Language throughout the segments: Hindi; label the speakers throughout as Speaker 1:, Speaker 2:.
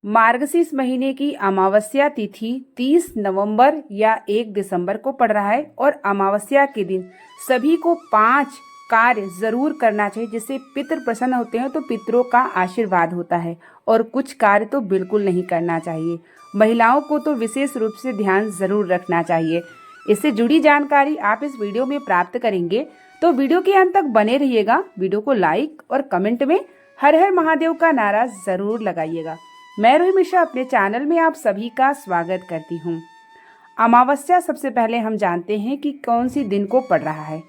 Speaker 1: मार्गशीर्ष महीने की अमावस्या तिथि 30 नवंबर या 1 दिसंबर को पड़ रहा है और अमावस्या के दिन सभी को 5 कार्य जरूर करना चाहिए जिससे पितृ प्रसन्न होते हैं, तो पितरों का आशीर्वाद होता है। और कुछ कार्य तो बिल्कुल नहीं करना चाहिए। महिलाओं को तो विशेष रूप से ध्यान जरूर रखना चाहिए। इससे जुड़ी जानकारी आप इस वीडियो में प्राप्त करेंगे, तो वीडियो के अंत तक बने रहिएगा। वीडियो को लाइक और कमेंट में हर हर महादेव का नारा जरूर लगाइएगा। मैं रोही मिश्रा अपने चैनल में आप सभी का स्वागत करती हूँ। अमावस्या सबसे पहले हम जानते हैं कि कौन सी दिन को पड़ रहा है।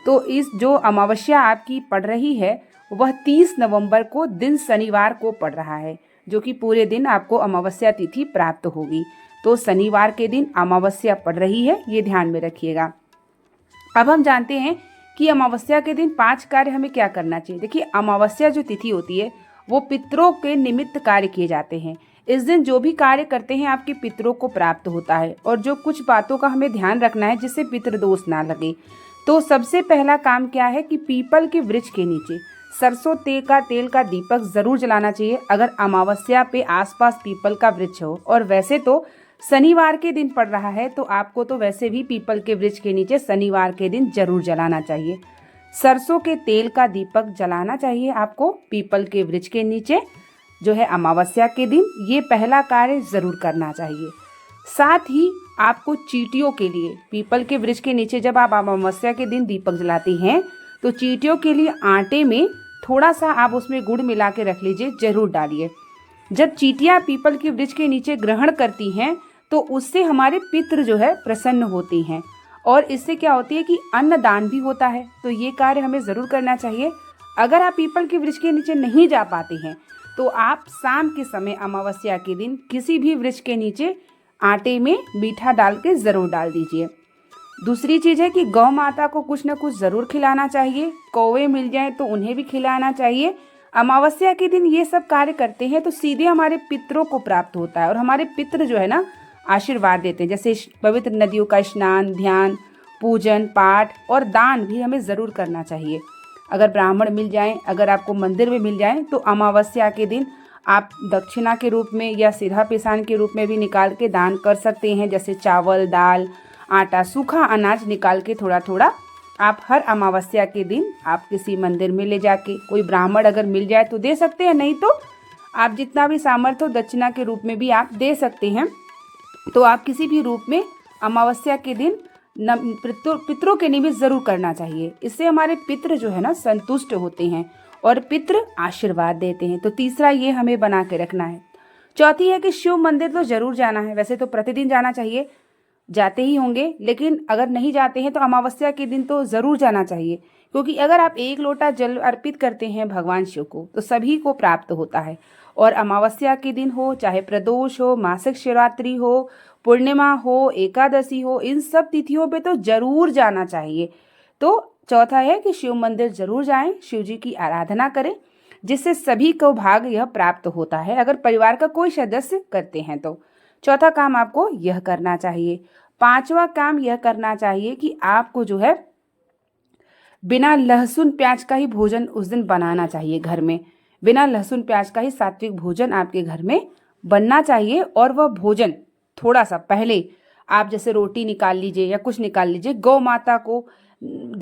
Speaker 1: तो इस जो अमावस्या आपकी पड़ रही है वह 30 नवंबर को दिन शनिवार को पड़ रहा है, जो कि पूरे दिन आपको अमावस्या तिथि प्राप्त होगी। तो शनिवार के दिन अमावस्या पड़ रही है, ये ध्यान में रखिएगा। अब हम जानते हैं कि अमावस्या के दिन 5 कार्य हमें क्या करना चाहिए। देखिए, अमावस्या जो तिथि होती है वो पितरों के निमित्त कार्य किए जाते हैं। इस दिन जो भी कार्य करते हैं आपके पितरों को प्राप्त होता है। और जो कुछ बातों का हमें ध्यान रखना है जिससे पितृदोष ना लगे। तो सबसे पहला काम क्या है कि पीपल के वृक्ष के नीचे सरसों तेल का दीपक जरूर जलाना चाहिए, अगर अमावस्या पे आसपास पीपल का वृक्ष हो। और वैसे तो शनिवार के दिन पड़ रहा है तो आपको तो वैसे भी पीपल के वृक्ष के नीचे शनिवार के दिन जरूर जलाना चाहिए। सरसों के तेल का दीपक जलाना चाहिए आपको पीपल के वृक्ष के नीचे, जो है अमावस्या के दिन। ये पहला कार्य जरूर करना चाहिए। साथ ही आपको चींटियों के लिए पीपल के वृक्ष के नीचे जब आप अमावस्या के दिन दीपक जलाती हैं तो चींटियों के लिए आटे में थोड़ा सा आप उसमें गुड़ मिला के रख लीजिए, जरूर डालिए। जब चींटियां पीपल के वृक्ष के नीचे ग्रहण करती हैं तो उससे हमारे पितृ जो है प्रसन्न होती हैं। और इससे क्या होती है कि अन्नदान भी होता है। तो ये कार्य हमें ज़रूर करना चाहिए। अगर आप पीपल के वृक्ष के नीचे नहीं जा पाते हैं तो आप शाम के समय अमावस्या के दिन किसी भी वृक्ष के नीचे आटे में मीठा डाल के ज़रूर डाल दीजिए। दूसरी चीज़ है कि गौ माता को कुछ न कुछ ज़रूर खिलाना चाहिए। कौवे मिल जाएं तो उन्हें भी खिलाना चाहिए। अमावस्या के दिन ये सब कार्य करते हैं तो सीधे हमारे पितरों को प्राप्त होता है और हमारे पितृ जो है ना आशीर्वाद देते हैं। जैसे पवित्र नदियों का स्नान, ध्यान, पूजन, पाठ और दान भी हमें ज़रूर करना चाहिए। अगर ब्राह्मण मिल जाएं, अगर आपको मंदिर में मिल जाएं तो अमावस्या के दिन आप दक्षिणा के रूप में या सीधा पिसान के रूप में भी निकाल के दान कर सकते हैं। जैसे चावल, दाल, आटा, सूखा अनाज निकाल के थोड़ा थोड़ा आप हर अमावस्या के दिन आप किसी मंदिर में ले जाके, कोई ब्राह्मण अगर मिल जाए तो दे सकते हैं, नहीं तो आप जितना भी सामर्थ्य हो दक्षिणा के रूप में भी आप दे सकते हैं। तो आप किसी भी रूप में अमावस्या के दिन पितरों के निमित्त जरूर करना चाहिए। इससे हमारे पितृ जो है ना संतुष्ट होते हैं और पितृ आशीर्वाद देते हैं। तो तीसरा ये हमें बना के रखना है। चौथी है कि शिव मंदिर तो जरूर जाना है। वैसे तो प्रतिदिन जाना चाहिए, जाते ही होंगे, लेकिन अगर नहीं जाते हैं तो अमावस्या के दिन तो जरूर जाना चाहिए। क्योंकि अगर आप 1 लोटा जल अर्पित करते हैं भगवान शिव को तो सभी को प्राप्त होता है। और अमावस्या के दिन हो, चाहे प्रदोष हो, मासिक शिवरात्रि हो, पूर्णिमा हो, एकादशी हो, इन सब तिथियों पे तो जरूर जाना चाहिए। तो चौथा है कि शिव मंदिर जरूर जाएं, शिव जी की आराधना करें, जिससे सभी को भाग यह प्राप्त होता है। अगर परिवार का कोई सदस्य करते हैं तो चौथा काम आपको यह करना चाहिए। 5वां काम यह करना चाहिए कि आपको जो है बिना लहसुन प्याज का ही भोजन उस दिन बनाना चाहिए घर में। बिना लहसुन प्याज का ही सात्विक भोजन आपके घर में बनना चाहिए। और वह भोजन थोड़ा सा पहले आप जैसे रोटी निकाल लीजिए या कुछ निकाल लीजिए, गौ माता को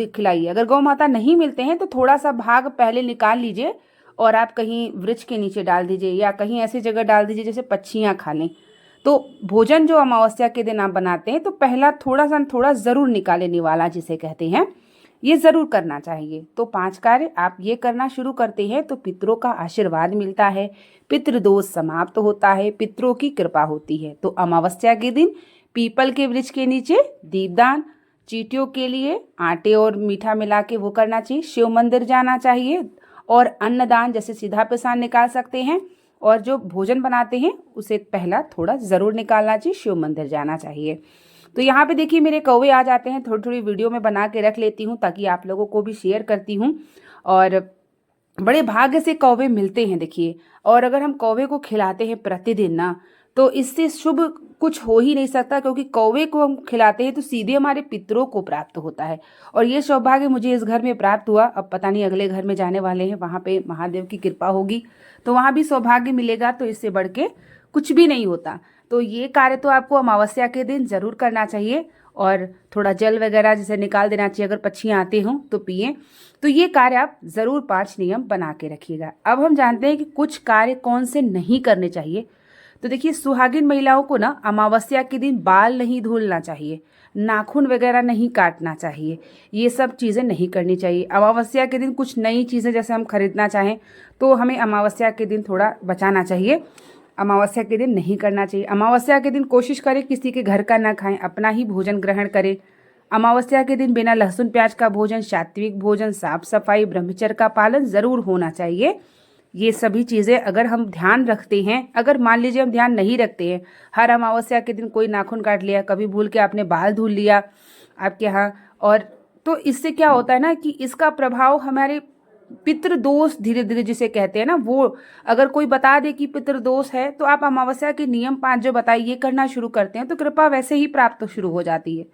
Speaker 1: खिलाइए। अगर गौ माता नहीं मिलते हैं तो थोड़ा सा भाग पहले निकाल लीजिए और आप कहीं वृक्ष के नीचे डाल दीजिए या कहीं ऐसी जगह डाल दीजिए जैसे पक्षियाँ खा लें। तो भोजन जो अमावस्या के दिन आप बनाते हैं तो पहला थोड़ा ज़रूर निकाले, निवाला जिसे कहते हैं, ये ज़रूर करना चाहिए। तो 5 कार्य आप ये करना शुरू करते हैं तो पितरों का आशीर्वाद मिलता है, पितृदोष समाप्त होता है, पितरों की कृपा होती है। तो अमावस्या के दिन पीपल के वृक्ष के नीचे दीपदान, चींटियों के लिए आटे और मीठा मिला के वो करना चाहिए, शिव मंदिर जाना चाहिए और अन्नदान जैसे सीधा पिसान निकाल सकते हैं। और जो भोजन बनाते हैं उसे पहला थोड़ा ज़रूर निकालना चाहिए, शिव मंदिर जाना चाहिए। तो यहाँ पे देखिए मेरे कौवे आ जाते हैं, थोड़ी थोड़ी वीडियो में बना के रख लेती हूँ ताकि आप लोगों को भी शेयर करती हूँ। और बड़े भाग्य से कौवे मिलते हैं देखिए। और अगर हम कौवे को खिलाते हैं प्रतिदिन ना तो इससे शुभ कुछ हो ही नहीं सकता, क्योंकि कौवे को हम खिलाते हैं तो सीधे हमारे पितरों को प्राप्त होता है। और ये सौभाग्य मुझे इस घर में प्राप्त हुआ। अब पता नहीं अगले घर में जाने वाले हैं, वहाँ पे महादेव की कृपा होगी तो वहाँ भी सौभाग्य मिलेगा। तो इससे बढ़ के कुछ भी नहीं होता। तो ये कार्य तो आपको अमावस्या के दिन ज़रूर करना चाहिए और थोड़ा जल वगैरह जैसे निकाल देना चाहिए, अगर पक्षियाँ आते हों तो पिएं। तो ये कार्य आप ज़रूर 5 नियम बना के रखिएगा। अब हम जानते हैं कि कुछ कार्य कौन से नहीं करने चाहिए। तो देखिए, सुहागिन महिलाओं को ना अमावस्या के दिन बाल नहीं धुलना चाहिए, नाखून वगैरह नहीं काटना चाहिए, ये सब चीज़ें नहीं करनी चाहिए। अमावस्या के दिन कुछ नई चीज़ें जैसे हम खरीदना चाहें तो हमें अमावस्या के दिन थोड़ा बचाना चाहिए, अमावस्या के दिन नहीं करना चाहिए। अमावस्या के दिन कोशिश करें किसी के घर का ना खाएं, अपना ही भोजन ग्रहण करें। अमावस्या के दिन बिना लहसुन प्याज का भोजन, सात्विक भोजन, साफ सफाई, ब्रह्मचर्य का पालन ज़रूर होना चाहिए। ये सभी चीज़ें अगर हम ध्यान रखते हैं, अगर मान लीजिए हम ध्यान नहीं रखते हैं, हर अमावस्या के दिन कोई नाखून काट लिया, कभी भूल के आपने बाल धुल लिया आपके यहाँ, और तो इससे क्या होता है ना कि इसका प्रभाव हमारे पितृदोष धीरे धीरे जिसे कहते हैं ना, वो अगर कोई बता दे कि पितृदोष है तो आप अमावस्या के नियम 5 जो बताइए ये करना शुरू करते हैं तो कृपा वैसे ही प्राप्त शुरू हो जाती है।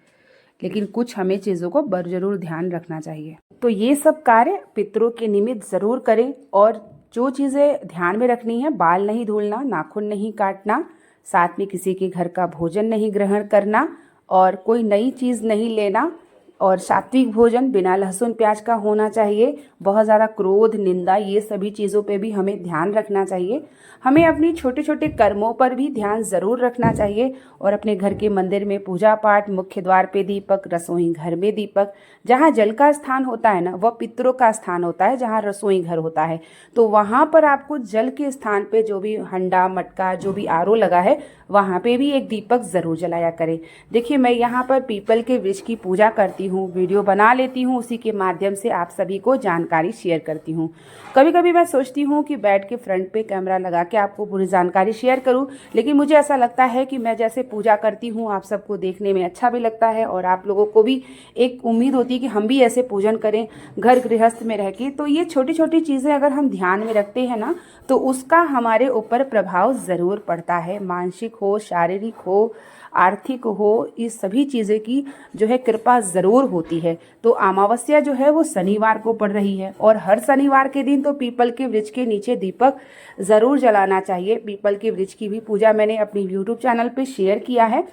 Speaker 1: लेकिन कुछ हमें चीज़ों को जरूर ध्यान रखना चाहिए। तो ये सब कार्य पितरों के निमित्त ज़रूर करें। और जो चीज़ें ध्यान में रखनी है, बाल नहीं धुलना, नाखून नहीं काटना, साथ में किसी के घर का भोजन नहीं ग्रहण करना, और कोई नई चीज़ नहीं लेना, और सात्विक भोजन बिना लहसुन प्याज का होना चाहिए। बहुत ज़्यादा क्रोध, निंदा, ये सभी चीज़ों पे भी हमें ध्यान रखना चाहिए। हमें अपनी छोटे छोटे कर्मों पर भी ध्यान ज़रूर रखना चाहिए, और अपने घर के मंदिर में पूजा पाठ, मुख्य द्वार पे दीपक, रसोई घर में दीपक, जहाँ जल का स्थान होता है ना, वह पितरों का स्थान होता है, जहाँ रसोई घर होता है, तो वहाँ पर आपको जल के स्थान पे जो भी हंडा मटका जो भी आरओ लगा है वहाँ पे भी एक दीपक ज़रूर जलाया करें। देखिए, मैं यहाँ पर पीपल के वृक्ष की पूजा करती हूँ, वीडियो बना लेती हूँ, उसी के माध्यम से आप सभी को जानकारी शेयर करती हूँ। कभी कभी मैं सोचती हूँ कि बैठ के फ्रंट पे कैमरा लगा के आपको पूरी जानकारी शेयर करूँ, लेकिन मुझे ऐसा लगता है कि मैं जैसे पूजा करती हूँ आप सबको देखने में अच्छा भी लगता है, और आप लोगों को भी एक उम्मीद होती है कि हम भी ऐसे पूजन करें घर गृहस्थ में रह के। तो ये छोटी छोटी चीज़ें अगर हम ध्यान में रखते हैं ना, तो उसका हमारे ऊपर प्रभाव ज़रूर पड़ता है। मानसिक हो, शारीरिक हो, आर्थिक हो, इस सभी चीज़ें की जो है कृपा ज़रूर होती है। तो अमावस्या जो है वो शनिवार को पड़ रही है, और हर शनिवार के दिन तो पीपल के वृक्ष के नीचे दीपक ज़रूर जलाना चाहिए। पीपल के वृक्ष की भी पूजा मैंने अपनी यूट्यूब चैनल पे शेयर किया है,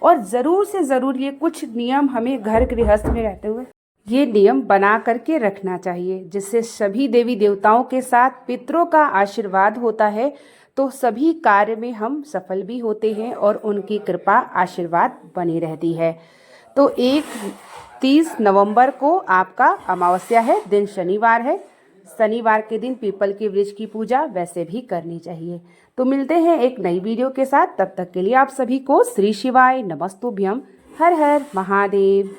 Speaker 1: और ज़रूर से ज़रूर ये कुछ नियम हमें घर गृहस्थ में रहते हुए ये नियम बना करके रखना चाहिए, जिससे सभी देवी देवताओं के साथ पितरों का आशीर्वाद होता है। तो सभी कार्य में हम सफल भी होते हैं और उनकी कृपा आशीर्वाद बनी रहती है। तो 30 नवंबर को आपका अमावस्या है, दिन शनिवार है। शनिवार के दिन पीपल के वृक्ष की पूजा वैसे भी करनी चाहिए। तो मिलते हैं एक नई वीडियो के साथ, तब तक के लिए आप सभी को श्री शिवाय नमस्तुभ्यम, हर हर महादेव।